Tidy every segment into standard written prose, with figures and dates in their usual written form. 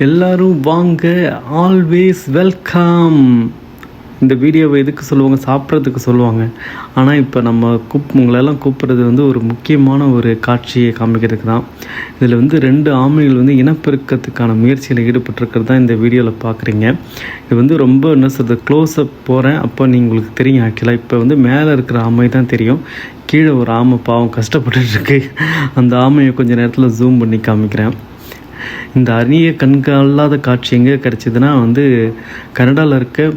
எல்லாரும் வாங்க, always welcome. இந்த வீடியோவை எதுக்கு சொல்லுவாங்க? சாப்பிட்றதுக்கு சொல்லுவாங்க. ஆனால் இப்போ நம்ம உங்களெல்லாம் கூப்பிட்றது வந்து ஒரு முக்கியமான ஒரு காட்சியை காமிக்கிறதுக்கு தான். இதில் வந்து 2 ஆமைகள் வந்து இனப்பெருக்கத்துக்கான முயற்சியில் ஈடுபட்டிருக்கிறது தான் இந்த வீடியோவில் பார்க்குறீங்க. இது வந்து ரொம்ப என்ன சொல்கிறது, க்ளோஸ்அப் போகிறேன் அப்போ உங்களுக்கு தெரியும். ஆக்சுவலாக இப்போ வந்து மேலே இருக்கிற ஆமை தான் தெரியும், கீழே ஒரு ஆமை பாவம் கஷ்டப்பட்டுருக்கு. அந்த ஆமையை கொஞ்சம் நேரத்தில் ஜூம் பண்ணி காமிக்கிறேன். இந்த அரிய கண்காணாத காட்சி எங்கே கிடச்சிதுன்னா வந்து கனடாவில் இருக்க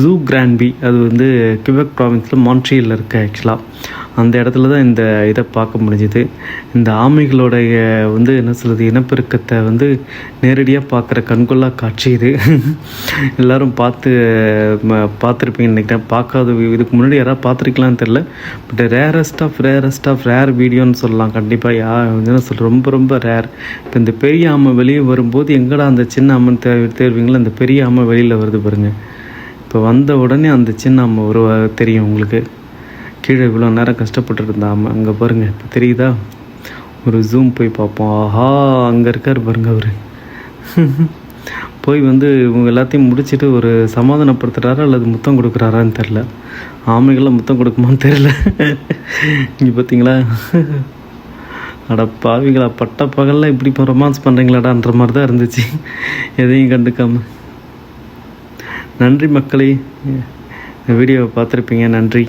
ஜூ கிரான்பி, அது வந்து கியூபெக் ப்ராவின்ஸில் மான்ட்ரியலில் இருக்க. ஆக்சுவலாக அந்த இடத்துல தான் இந்த இதை பார்க்க முடிஞ்சுது. இந்த ஆமைகளோடைய வந்து என்ன சொல்கிறது, இனப்பெருக்கத்தை வந்து நேரடியாக பார்க்குற கண்கொள்ளா காட்சி இது. எல்லோரும் பார்த்துருப்பீங்கன்னு நினைக்கிறேன். பார்க்காத இதுக்கு முன்னாடி யாராவது பார்த்துருக்கலான்னு தெரில. பட் ரேரஸ்ட் ஆஃப் ரேர் வீடியோன்னு சொல்லலாம். கண்டிப்பாக என்ன சொல்ல, ரொம்ப ரொம்ப ரேர். இப்போ இந்த பெரிய ஆமை வெளியே வரும்போது எங்கடா அந்த சின்ன ஆமை தேர்வீங்களா, அந்த பெரிய ஆமை வெளியில் வருது பாருங்கள். இப்போ வந்த உடனே அந்த சின்ன ஆமை தெரியும் உங்களுக்கு. கீழே இவ்வளோ நேரம் கஷ்டப்பட்டு இருந்த ஆமை அங்கே பாருங்கள், இப்போ தெரியுதா? ஒரு ஜூம் போய் பார்ப்போம். ஆஹா, அங்கே இருக்கார் பாருங்க அவர். போய் வந்து இவங்க எல்லாத்தையும் முடிச்சுட்டு ஒரு சமாதானப்படுத்துகிறாரா அல்லது முத்தம் கொடுக்குறாரான்னு தெரில. ஆமைகள்லாம் முத்தம் கொடுக்குமான்னு தெரில. இங்கே பார்த்தீங்களா? அட பாவிங்களா, பட்ட பகலில் இப்படி இப்போ ரொமான்ஸ் பண்ணுறீங்களாடான்ற மாதிரி தான் இருந்துச்சு. எதையும் கண்டுக்காமல். நன்றி மக்களே, இந்த வீடியோவை பார்த்துருப்பீங்க. நன்றி.